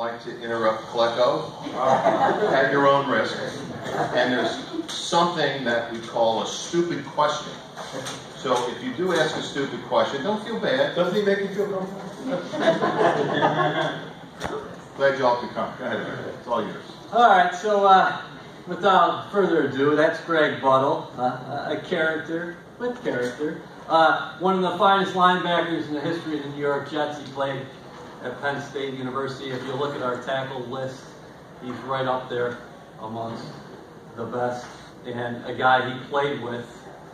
like to interrupt Klecko at your own risk. And there's something that we call a stupid question. So if you do ask a stupid question, don't feel bad. Doesn't he make you feel comfortable? Glad y'all could come. Go ahead, Mary. It's all yours. All right, so without further ado, that's Greg Buttle, a character with character. One of the finest linebackers in the history of the New York Jets. He played at Penn State University. If you look at our tackle list, he's right up there amongst the best. And a guy he played with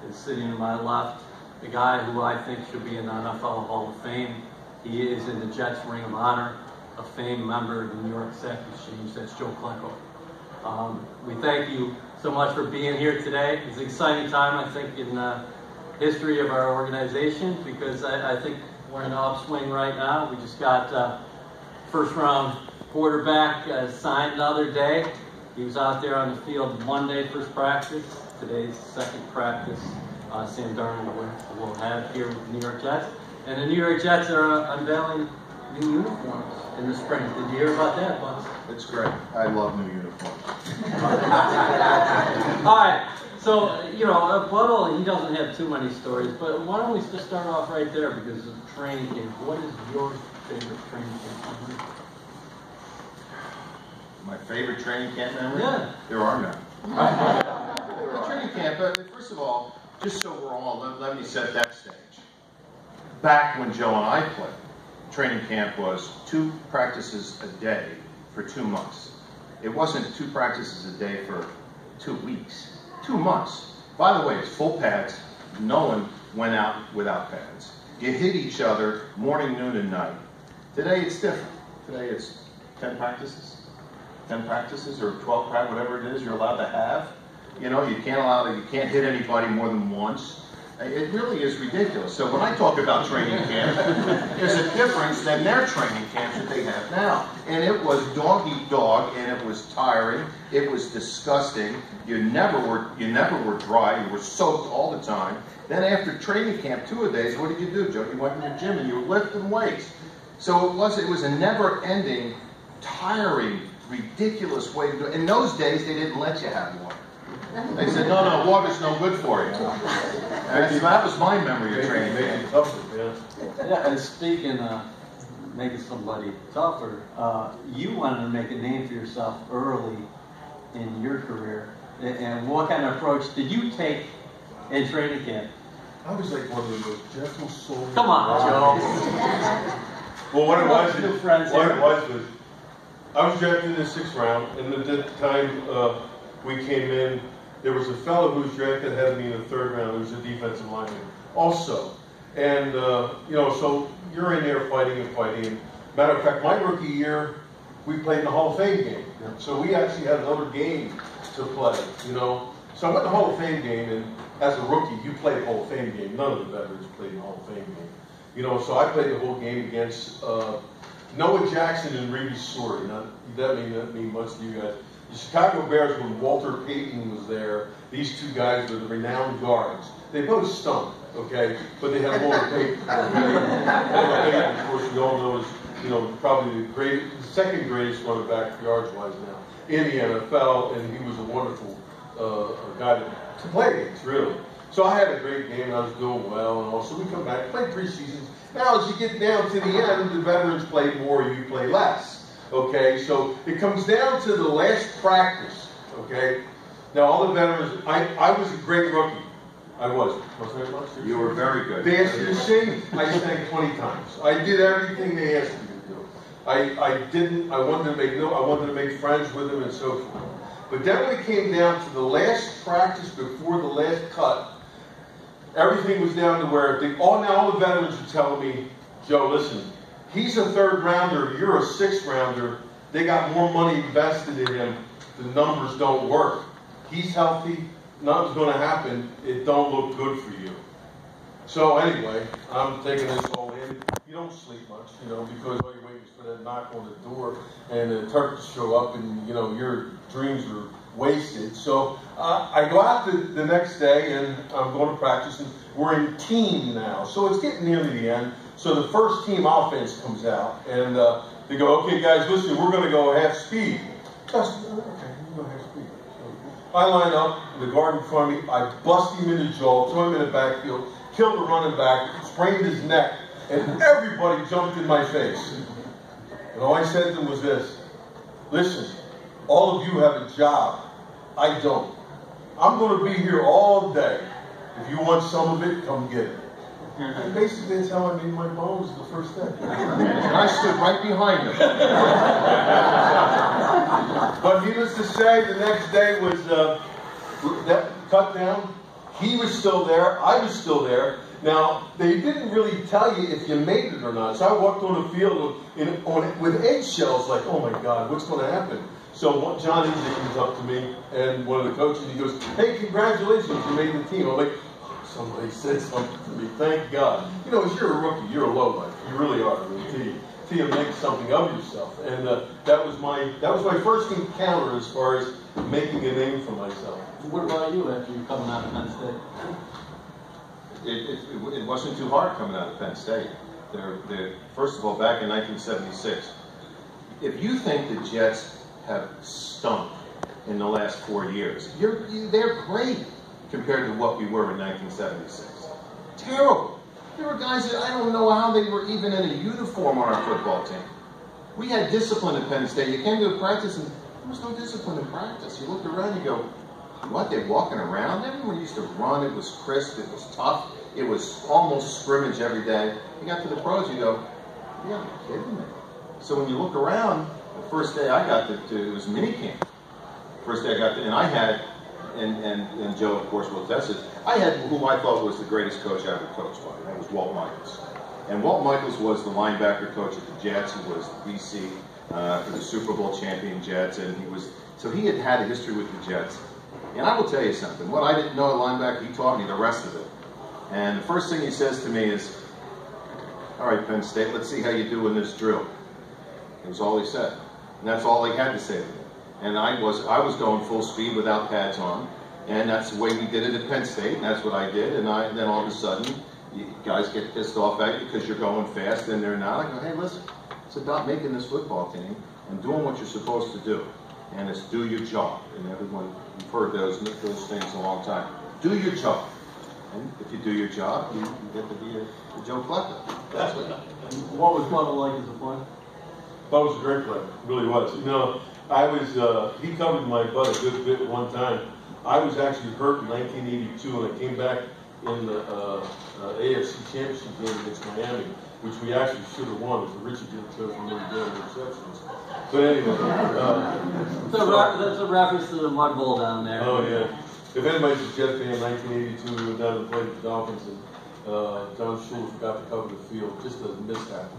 is sitting to my left, a guy who I think should be in the NFL Hall of Fame. He is in the Jets Ring of Honor, a famed member of the New York Stock Exchange. That's Joe Klecko. We thank you so much for being here today. It's an exciting time, I think, in the history of our organization, because I think we're in an upswing right now. We just got first-round quarterback signed the other day. He was out there on the field Monday, first practice. Today's second practice. Sam Darnold will have here with the New York Jets. And the New York Jets are unveiling new uniforms in the spring. Did you hear about that, Bucks? It's great. I love new uniforms. All right. So, you know, Buttle, he doesn't have too many stories, but why don't we just start off right there, because of training camp. What is your favorite training camp memory? My favorite training camp memory? Yeah. There are none. The training camp, first of all, just so we're all, let me set that stage. Back when Joe and I played, training camp was 2 practices a day for 2 months. It wasn't 2 practices a day for 2 weeks. 2 months. By the way, it's full pads. No one went out without pads. You hit each other morning, noon, and night. Today it's different. Today it's 10 practices. 10 practices or 12 practices, whatever it is you're allowed to have. You know, you can't hit anybody more than once. It really is ridiculous. So when I talk about training camp, there's a difference than their training camps that they have now. And it was dog eat dog, and it was tiring. It was disgusting. You never were dry. You were soaked all the time. Then after training camp, 2 days, what did you do, Joe? You went to the gym and you were lifting weights. So it was a never-ending, tiring, ridiculous way to do it. In those days, they didn't let you have water. They said, no, water's no good for you. And so that was my memory of training camp. Yeah, and speaking of making somebody tougher, you wanted to make a name for yourself early in your career. And what kind of approach did you take in training camp? I was like one of the most gentle souls. Come on, Joe. Well, what it was was I was drafted in the 6th round, and at the time we came in, there was a fellow who was drafted ahead of me in the 3rd round who was a defensive lineman also. And, you know, so you're in there fighting and fighting. And matter of fact, my rookie year, we played in the Hall of Fame game. So we actually had another game to play, you know. So I went to the Hall of Fame game, and as a rookie, you played the Hall of Fame game. None of the veterans played in the Hall of Fame game. You know, so I played the whole game against Noah Jackson and Reedy Sorey. Now, that may not mean much to you guys. The Chicago Bears, when Walter Payton was there, these 2 guys were the renowned guards. They both stunk, okay, but they had Walter Payton. Walter Payton, of course, we all know is, you know, probably the 2nd greatest running back yards-wise now in the NFL, and he was a wonderful guy to play against, really. So I had a great game, and I was doing well, and all. So we come back, played 3 seasons. Now, as you get down to the end, the veterans play more, you play less. Okay, so it comes down to the last practice, okay? Now, all the veterans, I was a great rookie. I was. Wasn't I much? You were very good. They asked you to sing, I sang 20 times. I did everything they asked me to do. I wanted to make friends with them and so forth. But then when it came down to the last practice before the last cut, everything was down to where all the veterans were telling me, Joe, listen, he's a 3rd rounder, you're a 6th rounder. They got more money invested in him. The numbers don't work. He's healthy, nothing's going to happen. It don't look good for you. So anyway, I'm taking this all in. You don't sleep much, you know, because all you're waiting is for that knock on the door and the Turk to show up, and, you know, your dreams are wasted. So I go out the next day, and I'm going to practice, and we're in team now. So it's getting nearly the end. So the first team offense comes out, and They go, okay, guys, listen, we're going to go half speed. Just, okay, we'll go half speed. So I line up in the guard in front of me. I bust him in the jaw, throw him in the backfield, kill the running back, sprained his neck, and everybody jumped in my face. And all I said to them was this: listen, all of you have a job. I don't. I'm going to be here all day. If you want some of it, come get it. And basically, that's how I made my bones the first day. And I stood right behind him. But needless to say, the next day was that cut down. He was still there. I was still there. Now, they didn't really tell you if you made it or not. So I walked on the field with eggshells, like, oh my God, what's going to happen? So John Easy comes up to me, and one of the coaches, he goes, hey, congratulations, you made the team. I'm like, somebody said something to me, thank God. You know, as you're a rookie, you're a lowlife. You really are. Until you make something of yourself. And that was my first encounter as far as making a name for myself. What about you after you coming out of Penn State? It wasn't too hard coming out of Penn State. First of all, back in 1976, if you think the Jets have stunk in the last 4 years, they're great compared to what we were in 1976. Terrible. There were guys that I don't know how they were even in a uniform on our football team. We had discipline at Penn State. You came to a practice and there was no discipline in practice. You looked around, you go, what, they're walking around? Everyone used to run. It was crisp. It was tough. It was almost scrimmage every day. You got to the pros, you go, you gotta be kidding me. So when you look around, the first day I got to it was minicamp. First day I got to, and I had, and Joe, of course, will attest it, I had who I thought was the greatest coach I ever coached by. That was Walt Michaels. And Walt Michaels was the linebacker coach at the Jets. He was VC for the Super Bowl champion Jets, and so he had a history with the Jets. And I will tell you something. What I didn't know at linebacker, he taught me the rest of it. And the first thing he says to me is, all right, Penn State, let's see how you do in this drill. It was all he said. And that's all he had to say to me. And I was going full speed without pads on. And that's the way we did it at Penn State. And that's what I did. And then all of a sudden, guys get pissed off at you because you're going fast and they're not. I go, hey, listen, it's about making this football team and doing what you're supposed to do. And it's do your job. And everyone, you've heard those things a long time. Do your job. And if you do your job, you get to be a Joe Klepper. That's What was Buttle like as a player? Bud was a great player, really was. You know, he covered my butt a good bit one time. I was actually hurt in 1982, and I came back in the AFC Championship game against Miami, which we actually should have won if Richard didn't throw from really good interceptions. But anyway. That's a reference to the Mud Bowl down there. Oh, yeah. If anybody's a Jet fan, in 1982, we went down to play the Dolphins, and John Shula forgot to cover the field, just a mishap.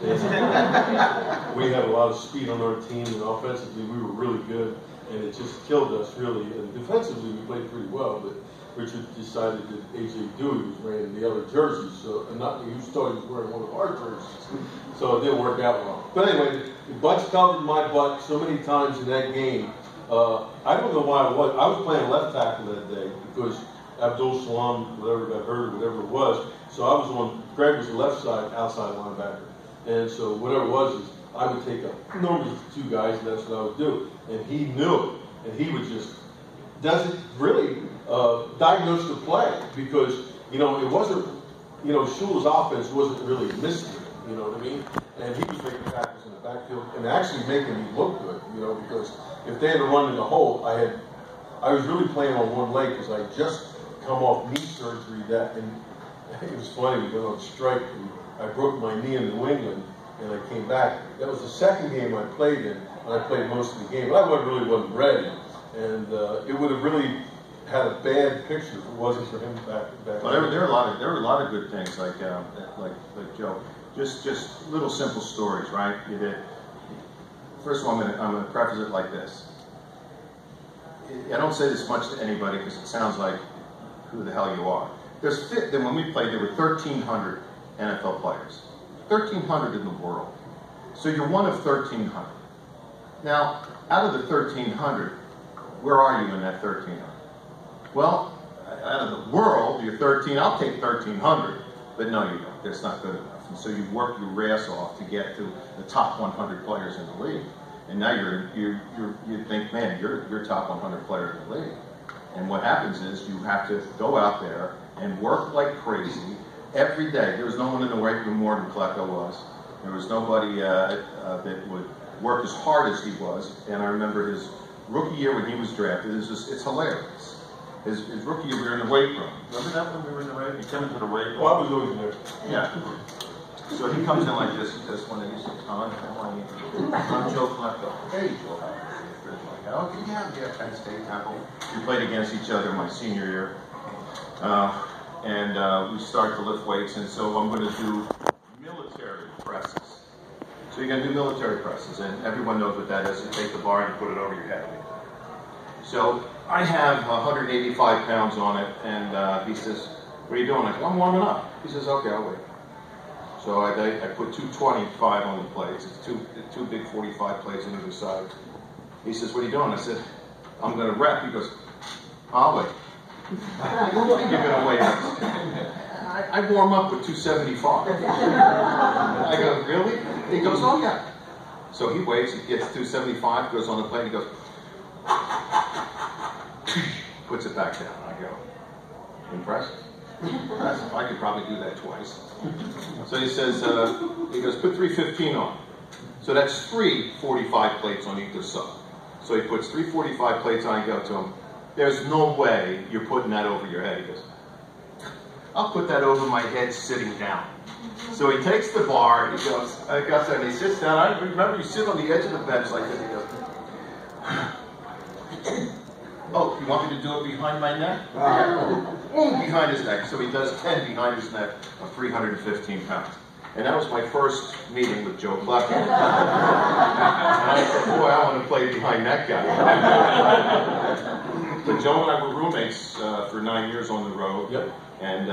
And we had a lot of speed on our team, and offensively we were really good, and it just killed us, really. And defensively we played pretty well, but Richard decided that A.J. Dewey was wearing the other jerseys, so he thought he was wearing one of our jerseys. So it didn't work out well. But anyway, the Butts covered my butt so many times in that game. I don't know why it was. I was playing left tackle that day because Abdul Salam, whatever got hurt or whatever it was. So I was on, Greg was the left side, outside linebacker. And so whatever it was, is I would take up normally 2 guys, and that's what I would do. And he knew it. And he would just, doesn't really diagnose the play because, you know, it wasn't, you know, Shula's offense wasn't really missing him, you know what I mean? And he was making tackles in the backfield and actually making me look good, you know, because if they had to run in the hole, I was really playing on one leg because I just come off knee surgery and it was funny, we went on strike and I broke my knee in New England and I came back. That was the second game I played in, and I played most of the game, but I really wasn't ready. And it would have really had a bad picture if it wasn't for him back well, there were a lot of good things like Joe. Just little simple stories, right? You did. First of all, I'm going to preface it like this. I don't say this much to anybody because it sounds like who the hell you are. When we played, there were 1,300 NFL players. 1,300 in the world. So you're one of 1,300. Now, out of the 1,300, where are you in that 1,300? Well, out of the world, you're 13. I'll take 1,300, but no, you don't. That's not good enough. And so you work your ass off to get to the top 100 players in the league. And now you think, man, you're top 100 player in the league. And what happens is you have to go out there and work like crazy every day. There was no one in the weight room more than Klecko was. There was nobody that would work as hard as he was. And I remember his rookie year when he was drafted. It's hilarious. His rookie year, we were in the weight room. Remember that when we were in the weight room? He came into the weight room. Oh, I was always there. Yeah. So he comes in like this. He says, when he says, I'm Joe Klecko. Hey, Joe. Oh, yeah, Penn State, Temple. We played against each other my senior year. And we start to lift weights, and so I'm going to do military presses. So you're going to do military presses, and everyone knows what that is. You take the bar and you put it over your head. So I have 185 pounds on it, and he says, what are you doing? I go, I'm warming up. He says, okay, I'll wait. So I put 225 on the plates. It's two big 45 plates on either side. He says, what are you doing? I said, I'm going to rep. He goes, I'll wait. You're going to wait. I warm up with 275. I go, really? He goes, oh yeah. So he waits, he gets 275, goes on the plate, he goes, puts it back down. I go, impressive. Impressive. I could probably do that twice. So he says, he goes, put 315 on. So that's 3 45 plates on either side. So he puts 3 45 plates on. I go to him, there's no way you're putting that over your head. He goes, I'll put that over my head sitting down. So he takes the bar, he goes, I got there, and he sits down. I remember you sit on the edge of the bench like this. He goes, oh, you want me to do it behind my neck? Behind his neck. So he does 10 behind his neck of 315 pounds. And that was my first meeting with Joe Klecko. And I said, boy, I want to play behind that guy. But Joe and I were roommates for 9 years on the road. Yep. And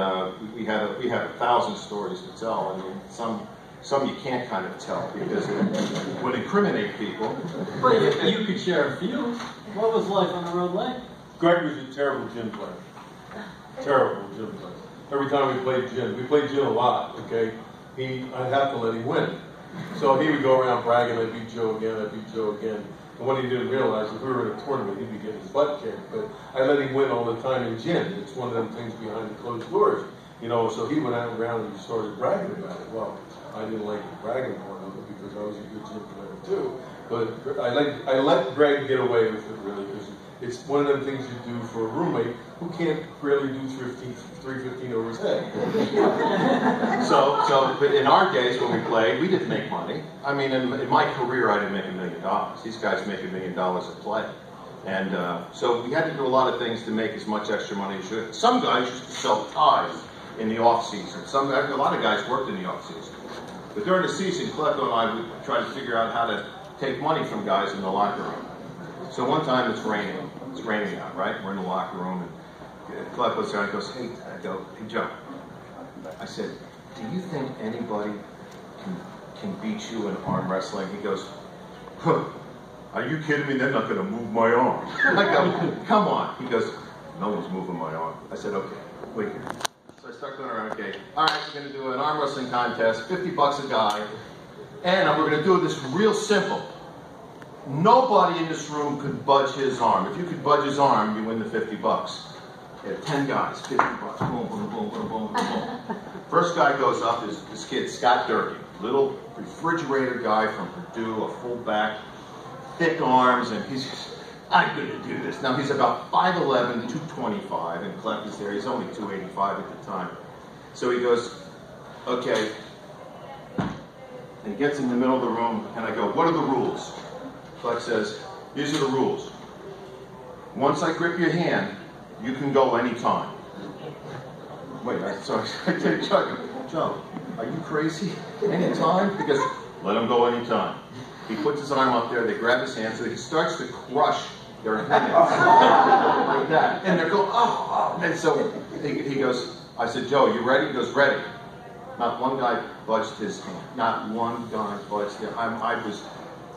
we had 1,000 stories to tell. I mean, some you can't kind of tell because it would incriminate people. But you could share a few. What was life on the road like? Greg was a terrible gym player. Terrible gym player. Every time we played gin a lot, okay? I'd have to let him win. So he would go around bragging, I beat Joe again. And what he didn't realize, if we were in a tournament, he'd be getting his butt kicked. But I let him win all the time in gin. It's one of them things behind the closed doors. You know, so he went out around and he started bragging about it. Well, I didn't like the bragging part of it because I was a good gym player too. But I let Greg get away with it really because it's one of them things you do for a roommate who can't really do 315 over his head. But in our days when we played, we didn't make money. I mean, in my career, I didn't make $1 million. These guys make $1 million a play. And so we had to do a lot of things to make as much extra money as you. Some guys used to sell ties in the off season. A lot of guys worked in the off season. But during the season, Klecko and I would try to figure out how to take money from guys in the locker room. So one time it's raining. It's raining out, right? We're in the locker room, and Klecko's there, and goes, hey, Joe. I said, do you think anybody can beat you in arm wrestling? He goes, huh, are you kidding me? They're not going to move my arm. I go, come on. He goes, no one's moving my arm. I said, okay, wait here. So I start going around, okay, all right, we're going to do an arm wrestling contest, $50 a guy, and we're going to do this real simple. Nobody in this room could budge his arm. If you could budge his arm, you win the $50. You have 10 guys, $50. Boom, boom, boom, boom, boom, boom. First guy goes up is this kid, Scott Durkee, little refrigerator guy from Purdue, a fullback, thick arms, and he's just, I'm going to do this. Now he's about 5'11", 225, and Clef is there. He's only 285 at the time. So he goes, okay. And he gets in the middle of the room, and I go, what are the rules? Clef says, these are the rules. Once I grip your hand, you can go anytime. Wait, I take Chuck. Joe, are you crazy? Anytime? He goes, let him go anytime. He puts his arm up there, they grab his hand, so he starts to crush their hands. Like that. And they're going, oh. And so he goes, I said, Joe, you ready? He goes, ready. Not one guy budged his hand. Not one guy budged his hand.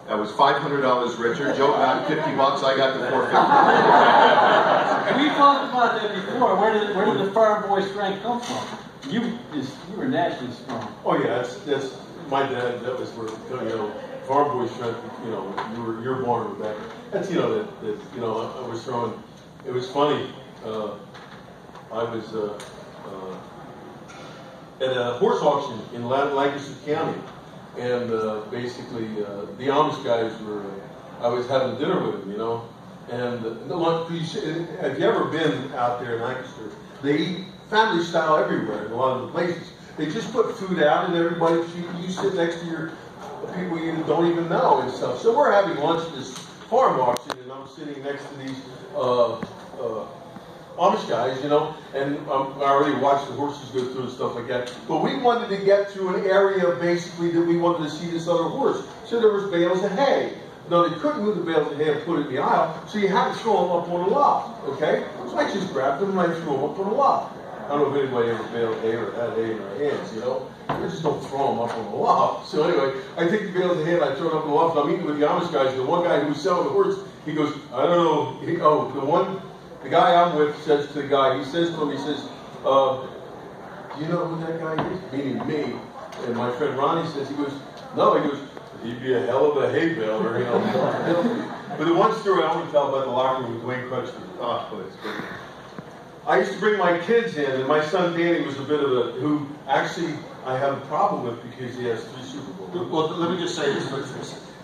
I was $500 richer. Joe got $50. I got the $450. We talked about that before. Where did the farm boy strength come from? you were naturally strong. Oh yeah, that's my dad. That was where, farm boy strength. You're born with that. That's I was throwing. It was funny. I was at a horse auction in Lancaster County, and basically the Amish guys were. I was having dinner with them, and have you ever been out there in Lancaster? They eat family style everywhere in a lot of the places. They just put food out, and everybody you sit next to your people you don't even know and stuff. So we're having lunch at this farm auction, and I'm sitting next to these Amish guys, and I already watched the horses go through and stuff like that. But we wanted to get to an area basically that we wanted to see this other horse. So there was bales of hay. No, they couldn't move the bales of hay and put it in the aisle, so you had to throw them up on a loft, okay? So I just grabbed them and I threw them up on a loft. I don't know if anybody ever baled hay or had hay in their hands, We just don't throw them up on the loft. So anyway, I take the bales of hay and I throw it up on the loft. I'm eating with the Amish guys. The one guy who was selling the horse, he goes, I don't know. The guy I'm with says to the guy, he says to him, do you know who that guy is? Meaning me. And my friend Ronnie says, no, he goes, he'd be a hell of a hay baler, But the one story I want to tell about the locker room with Dwayne Crutchfield. Oh, it's good. I used to bring my kids in, and my son Danny was a bit of who actually I have a problem with because he has 3 Super Bowls. Well, let me just say this.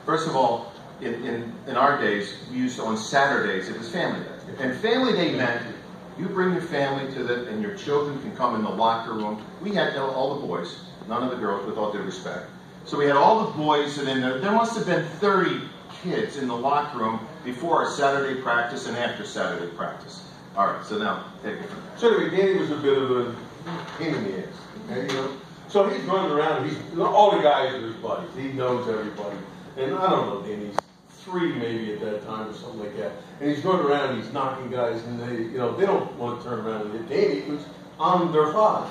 First of all, in our days, we used to, on Saturdays, it was family day. And family day meant you bring your family and your children can come in the locker room. We had all the boys, none of the girls, with all due respect. So we had all the boys, and then there must have been 30 kids in the locker room before our Saturday practice and after Saturday practice. All right, so now take it from there. So anyway, Danny was a bit of a pain in the ass, okay, So he's running around. All the guys are his buddies. He knows everybody. And I don't know, Danny's 3 maybe at that time or something like that. And he's running around. And he's knocking guys, and they don't want to turn around and hit Danny because I'm their father.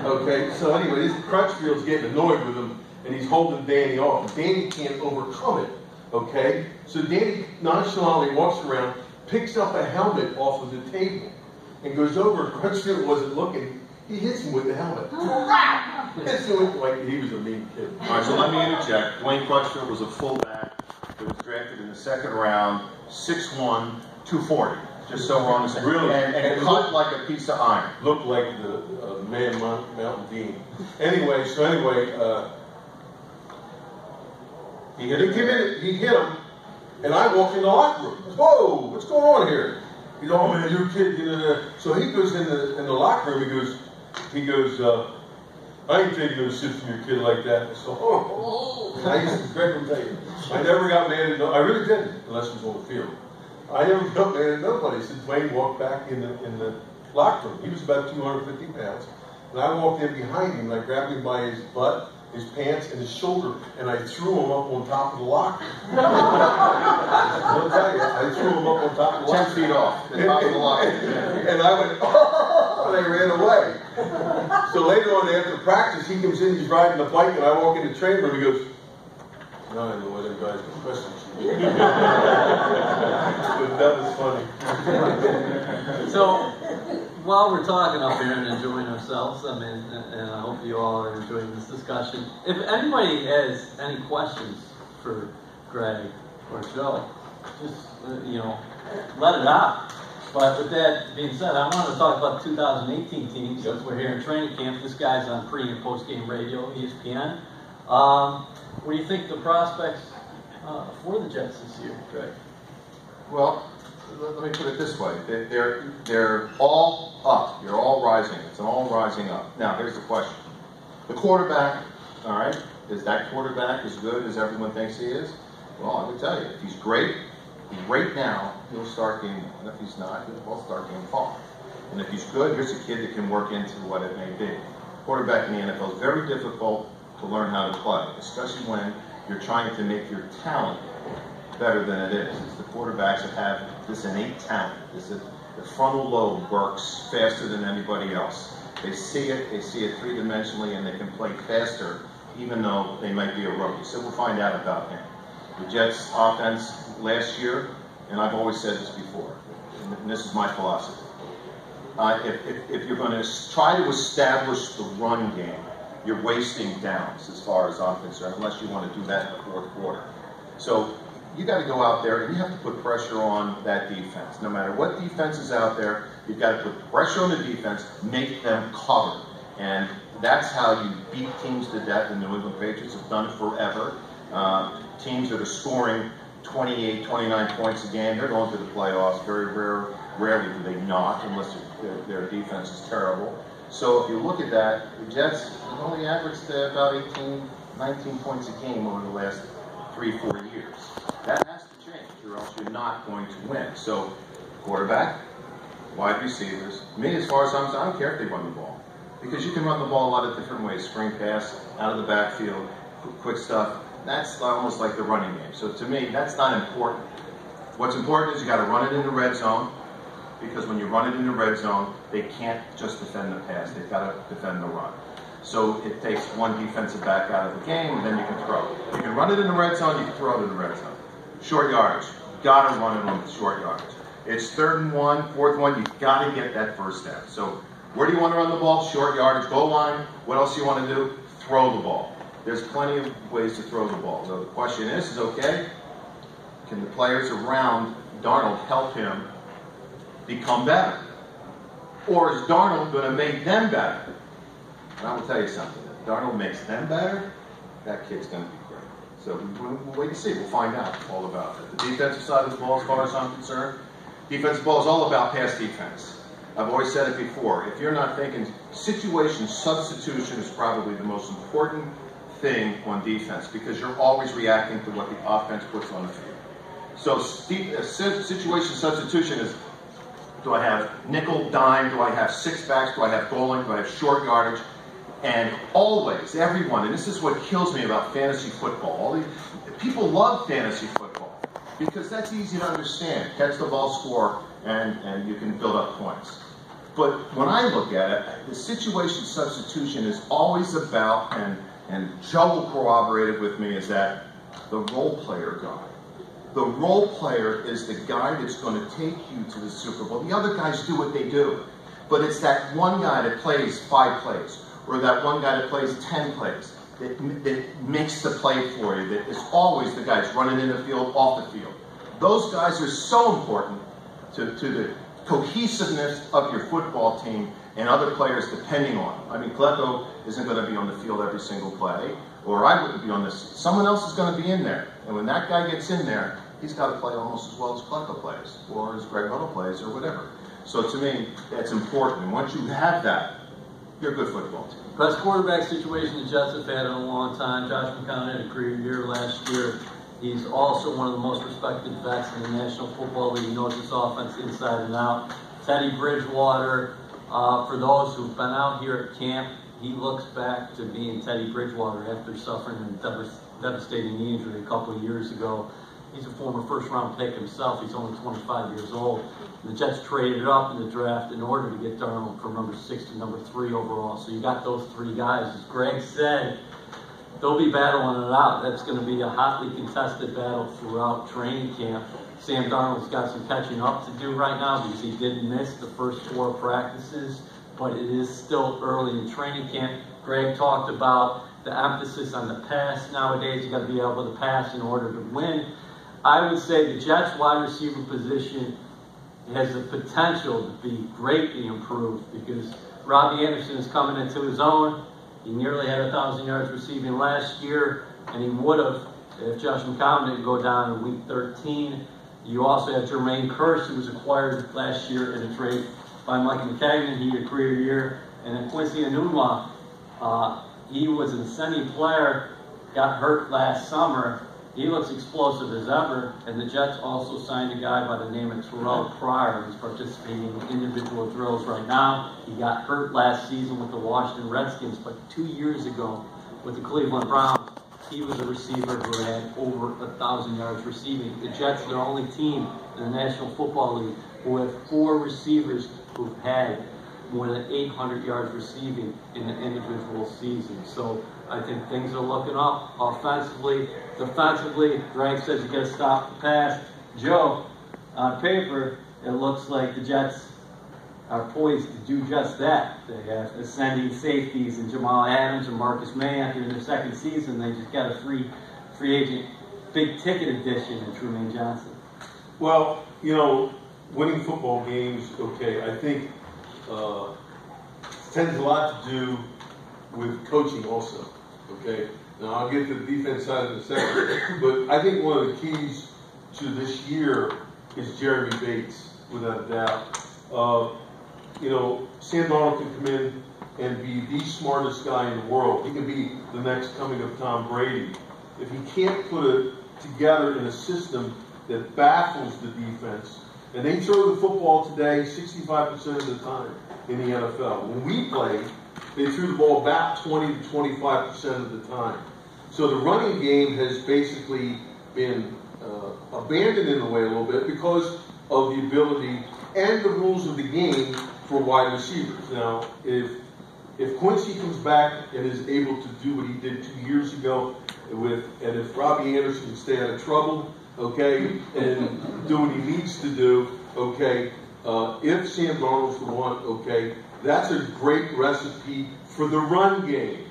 Okay, so anyway, this Crutchfield's getting annoyed with him, and he's holding Danny off. And Danny can't overcome it. Okay, so Danny nonchalantly walks around, picks up a helmet off of the table, and goes over. Crutchfield wasn't looking. He hits him with the helmet. Hits him like he was a mean kid. All right, so let me interject. Dwayne Crutchfield was a fullback that was drafted in the 2nd round, 6'1", 240. Just so we're on the same. Really? And it cut like a piece of iron. Looked like the man Mountain Dean. Anyway, he hit him, and I walked in the locker room. Whoa, what's going on here? He's oh man, your kid. So he goes in the locker room. He goes. I ain't taking a shit from your kid like that. So I used to Greg will tell you, I never got mad at no. I really didn't, unless it was on the field. I never got mad at nobody. Since Dwayne walked back in the locker room, he was about 250 pounds, and I walked in behind him, and I grabbed him by his butt, his pants, and his shoulder, and I threw him up on top of the locker. I'll tell you, I threw him up on top of the locker. 10 feet off the top of the locker. And I went, oh, and I ran away. So later on after practice, he comes in, he's riding the bike, and I walk in the training room, he goes, now I know why them guys got questions. But that was funny. So, while we're talking up here and enjoying ourselves, and I hope you all are enjoying this discussion, if anybody has any questions for Greg or Joe, just, let it out. But with that being said, I want to talk about the 2018 team since we're here in training camp. This guy's on pre- and post-game radio, ESPN. What do you think the prospects for the Jets this year, Greg? Well, let me put it this way. They're all up. You're all rising. It's all rising up. Now, here's the question. The quarterback, all right, is that quarterback as good as everyone thinks he is? Well, I can tell you, if he's great, right now, he'll start game 1. If he's not, he'll start game 5. And if he's good, here's a kid that can work into what it may be. Quarterback in the NFL is very difficult to learn how to play, especially when you're trying to make your talent better than it is. It's the quarterbacks that have this innate talent. The frontal lobe works faster than anybody else. They see it three-dimensionally, and they can play faster, even though they might be a rookie. So we'll find out about him. The Jets' offense last year, and I've always said this before, and this is my philosophy. if you're going to try to establish the run game, you're wasting downs as far as I'm concerned, unless you want to do that in the fourth quarter. So you got to go out there and you have to put pressure on that defense. No matter what defense is out there, you've got to put pressure on the defense, make them cover. And that's how you beat teams to death. The New England Patriots have done it forever. Teams that are scoring 28, 29 points a game, they're going to the playoffs. Rarely do they not, unless their defense is terrible. So if you look at that, the Jets have only averaged about 18, 19 points a game over the last 3-4 years. That has to change, or else you're not going to win. So quarterback, wide receivers. Me, as far as I'm concerned, I don't care if they run the ball. Because you can run the ball a lot of different ways. Screen pass, out of the backfield, quick stuff. That's almost like the running game. So to me, that's not important. What's important is you got to run it in the red zone, because when you run it in the red zone, they can't just defend the pass. They've got to defend the run. So it takes one defensive back out of the game, and then you can throw. You can run it in the red zone, you can throw it in the red zone. Short yardage. Got to run it on short yardage. It's 3rd and 1, 4th and 1. You've got to get that first down. So where do you want to run the ball? Short yardage, goal line. What else do you want to do? Throw the ball. There's plenty of ways to throw the ball. So the question is okay, can the players around Darnold help him become better? Or is Darnold going to make them better? And I will tell you something. If Darnold makes them better, that kid's going to be great. So we'll wait and see. We'll find out all about it. The defensive side of the ball, as far as I'm concerned, defensive ball is all about pass defense. I've always said it before. If you're not thinking, situation substitution is probably the most important thing on defense, because you're always reacting to what the offense puts on the field. So situation substitution is, do I have nickel, dime, do I have six backs, do I have goal line, do I have short yardage? And always, everyone, and this is what kills me about fantasy football. People love fantasy football because that's easy to understand. Catch the ball, score, and you can build up points. But when I look at it, the situation substitution is always about, and Joe will corroborate it with me, is that the role player guy. The role player is the guy that's going to take you to the Super Bowl. The other guys do what they do. But it's that one guy that plays 5 plays, or that one guy that plays 10 plays, that makes the play for you, that is always the guys running in the field, off the field. Those guys are so important to the cohesiveness of your football team and other players depending on them. I mean, Klecko isn't going to be on the field every single play, or I wouldn't be on this. Someone else is going to be in there. And when that guy gets in there, he's got to play almost as well as Klecko plays, or as Greg Little plays, or whatever. So to me, that's important. And once you have that, you're a good football team. Best quarterback situation the Jets have had in a long time. Josh McCown had a career year last year. He's also one of the most respected vets in the National Football League. He knows this offense inside and out. Teddy Bridgewater, for those who've been out here at camp, he looks back to being Teddy Bridgewater after suffering a devastating knee injury a couple of years ago. He's a former first-round pick himself. He's only 25 years old. The Jets traded up in the draft in order to get Darnold from number 6 to number 3 overall. So you got those 3 guys. As Greg said, they'll be battling it out. That's going to be a hotly contested battle throughout training camp. Sam Darnold's got some catching up to do right now because he did miss the first 4 practices, but it is still early in training camp. Greg talked about the emphasis on the pass nowadays. You got to be able to pass in order to win. I would say the Jets wide receiver position has the potential to be greatly improved because Robbie Anderson is coming into his own. He nearly had 1,000 yards receiving last year, and he would have if Josh McCown didn't go down in week 13. You also have Jermaine Kearse, who was acquired last year in a trade by Mike McCagnon. He had a career year. And then Quincy Enunwa, he was an ascending player, got hurt last summer. He looks explosive as ever. And the Jets also signed a guy by the name of Terrell Pryor, who's participating in individual drills right now. He got hurt last season with the Washington Redskins, but 2 years ago with the Cleveland Browns, he was a receiver who had over 1,000 yards receiving. The Jets are the only team in the National Football League who have 4 receivers who've had more than 800 yards receiving in an individual season. So I think things are looking up offensively. Defensively, Greg says you got to stop the pass. Joe, on paper, it looks like the Jets are poised to do just that. They have ascending safeties in Jamal Adams and Marcus May. After their second season, they just got a free agent, big ticket addition in Trumaine Johnson. Well, winning football games, okay, I think tends a lot to do with coaching also, okay? Now, I'll get to the defense side in a second, but I think one of the keys to this year is Jeremy Bates, without a doubt. Sam Darnold can come in and be the smartest guy in the world. He can be the next coming of Tom Brady. If he can't put it together in a system that baffles the defense, and they throw the football today 65% of the time in the NFL. When we played, they threw the ball about 20 to 25% of the time. So the running game has basically been abandoned in a way a little bit because of the ability and the rules of the game for wide receivers. Now, if Quincy comes back and is able to do what he did 2 years ago, and if Robbie Anderson can stay out of trouble, okay, and do what he needs to do, okay, if Sam Darnold's the one, okay, that's a great recipe for the run game,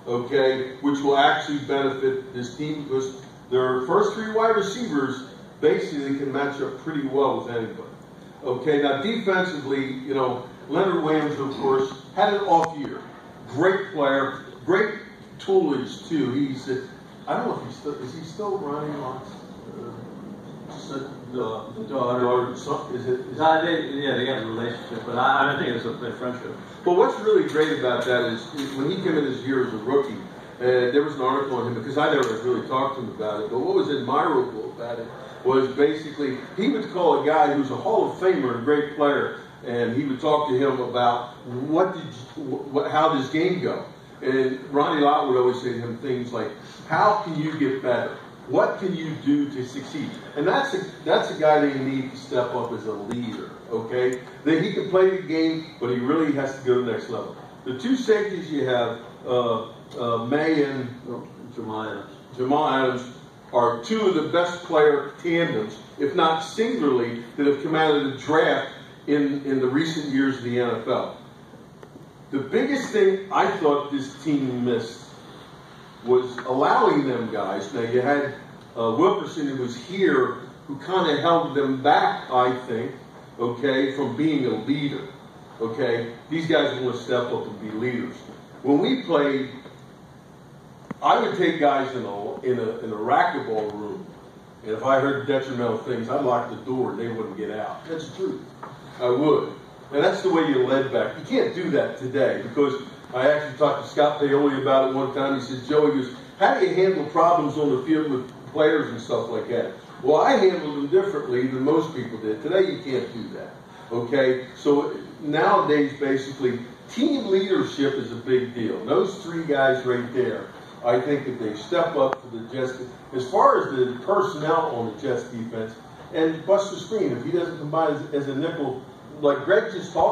okay, which will actually benefit this team because their first three wide receivers basically can match up pretty well with anybody. Okay, now defensively, Leonard Williams, of course, had an off year. Great player, great toolage too. I don't know if is he still running lots? The daughter. They got a relationship, but I don't think it's a friendship. But what's really great about that is when he came in his year as a rookie, there was an article on him because I never really talked to him about it. But what was admirable about it was basically he would call a guy who's a Hall of Famer and a great player, and he would talk to him about how does game go. And Ronnie Lott would always say to him things like, "How can you get better? What can you do to succeed?" And that's a guy they need to step up as a leader, okay? That he can play the game, but he really has to go to the next level. The two safeties you have, May and Jamal Adams, are two of the best player tandems, if not singularly, that have come out of the draft in the recent years of the NFL. The biggest thing I thought this team missed was allowing them guys. Now you had Wilkerson who was here who kind of held them back, I think, okay, from being a leader. Okay, these guys want to step up and be leaders. When we played, I would take guys in a racquetball room, and if I heard detrimental things, I'd lock the door and they wouldn't get out. That's the truth. I would. And that's the way you led back. You can't do that today because I actually talked to Scott Paoli about it one time. He said, "Joe," he goes, "how do you handle problems on the field with players and stuff like that?" Well, I handled them differently than most people did. Today, you can't do that. Okay? So nowadays, basically, team leadership is a big deal. Those three guys right there, I think that they step up for the Jets. As far as the personnel on the Jets defense, and Buster Skrine, if he doesn't come by as a nickel, like Greg just talked